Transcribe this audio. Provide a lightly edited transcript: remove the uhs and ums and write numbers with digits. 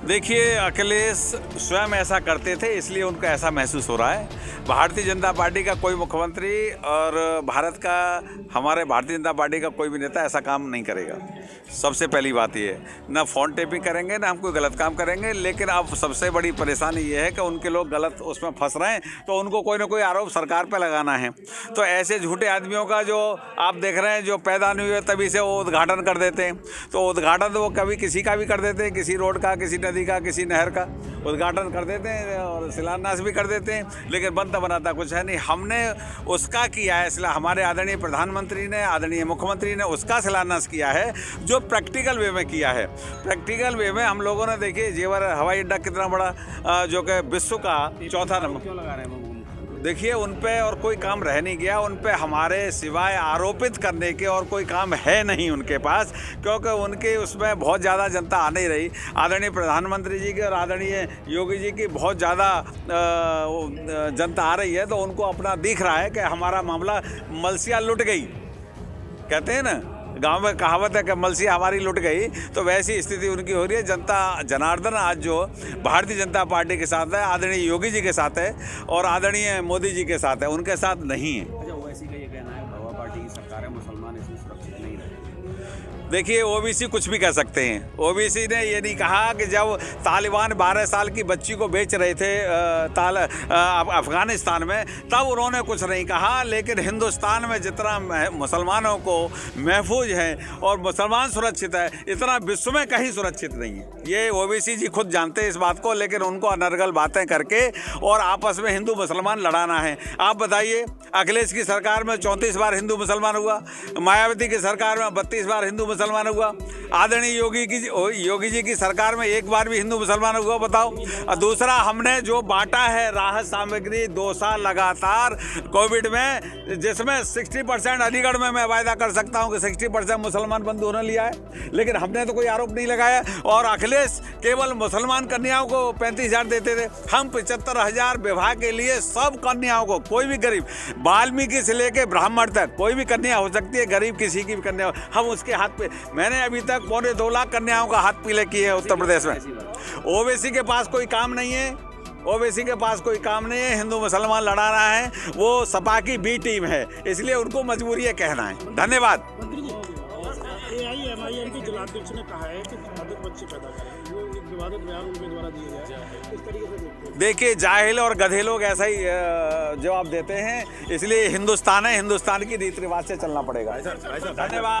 देखिए, अखिलेश स्वयं ऐसा करते थे, इसलिए उनको ऐसा महसूस हो रहा है। भारतीय जनता पार्टी का कोई मुख्यमंत्री और हमारे भारतीय जनता पार्टी का कोई भी नेता ऐसा काम नहीं करेगा। सबसे पहली बात ये है, ना फ़ोन टेपिंग करेंगे, ना हम कोई गलत काम करेंगे। लेकिन अब सबसे बड़ी परेशानी ये है कि उनके लोग गलत उसमें फंस रहे हैं, तो उनको कोई ना कोई आरोप सरकार पर लगाना है। तो ऐसे झूठे आदमियों का जो आप देख रहे हैं, जो पैदा नहीं हुए तभी से वो उद्घाटन कर देते हैं। तो उद्घाटन तो वो कभी किसी का भी कर देते हैं, किसी रोड का, किसी नदी का, किसी नहर का उद्घाटन कर देते हैं और शिलान्यास भी कर देते हैं, लेकिन बनता बनाता कुछ है नहीं। हमने उसका किया है, इसलिए हमारे आदरणीय प्रधानमंत्री ने, आदरणीय मुख्यमंत्री ने उसका शिलान्यास किया है जो प्रैक्टिकल वे में किया है। प्रैक्टिकल वे में हम लोगों ने देखिए जेवर हवाई अड्डा कितना बड़ा, जो कि विश्व का चौथा नंबर। क्यों लगा रहे हैं वो? देखिए, उन पे और कोई काम रह नहीं गया। उन पे हमारे सिवाय आरोपित करने के और कोई काम है नहीं उनके पास, क्योंकि उनके उसमें बहुत ज़्यादा जनता आ नहीं रही। आदरणीय प्रधानमंत्री जी की और आदरणीय योगी जी की बहुत ज़्यादा जनता आ रही है, तो उनको अपना दिख रहा है कि हमारा मामला मलसिया लुट गई। कहते हैं ना, गांव में कहावत है कि मलसिया हमारी लुट गई, तो वैसी स्थिति उनकी हो रही है। जनता जनार्दन आज जो भारतीय जनता पार्टी के साथ है, आदरणीय योगी जी के साथ है और आदरणीय मोदी जी के साथ है, उनके साथ नहीं है। अच्छा, ओवैसी का ये कहना है भगवा पार्टी की सरकार है, मुसलमान इसमें सुरक्षित नहीं रहे। देखिए, ओबीसी कुछ भी कह सकते हैं। ओबीसी ने ये नहीं कहा कि जब तालिबान 12 साल की बच्ची को बेच रहे थे अफगानिस्तान में, तब उन्होंने कुछ नहीं कहा। लेकिन हिंदुस्तान में जितना मुसलमानों को महफूज है और मुसलमान सुरक्षित है, इतना विश्व में कहीं सुरक्षित नहीं है। ये ओबीसी जी खुद जानते हैं इस बात को, लेकिन उनको अनर्गल बातें करके और आपस में हिंदू मुसलमान लड़ाना है। आप बताइए, अखिलेश की सरकार में 34 बार हिंदू मुसलमान हुआ, मायावती की सरकार में 32 बार हिंदू मुसलमान हुआ, आदरणीय योगी जी की सरकार में एक बार भी हिंदू मुसलमान हुआ, बताओ। और दूसरा, हमने जो बांटा है राहत सामग्री 2 साल लगातार कोविड में, जिसमें 60% अलीगढ़ में मैं वायदा कर सकता हूं कि 60% मुसलमान बंधुओं ने लिया है, लेकिन हमने तो कोई आरोप नहीं लगाया। और अखिलेश केवल मुसलमान कन्याओं को 35,000 देते थे, हम 75,000 विवाह के लिए सब कन्याओं को, कोई भी गरीब, वाल्मीकि से लेके ब्राह्मण तक कोई भी कन्या हो सकती है, गरीब किसी की भी कन्या, हम उसके हाथ पे, मैंने अभी तक 2.25 लाख कन्याओं का हाथ पीले किए हैं उत्तर प्रदेश में। ओबीसी के पास कोई काम नहीं है, ओबीसी के पास कोई काम नहीं है। हिंदू मुसलमान लड़ा रहा है, वो सपा की बी टीम है, इसलिए उनको मजबूरी है कहना है। धन्यवाद। AIMIM के जिलाध्यक्ष ने कहा है कि विवादित बच्चे पैदा करें, वो एक विवादित बयान उनके द्वारा दिए जाए, इस तरीके से देखते हैं। देखिए, जाहिल और गधे लोग ऐसा ही जवाब देते हैं, इसलिए हिंदुस्तान है, हिंदुस्तान की रीति रिवाज से चलना पड़ेगा। धन्यवाद।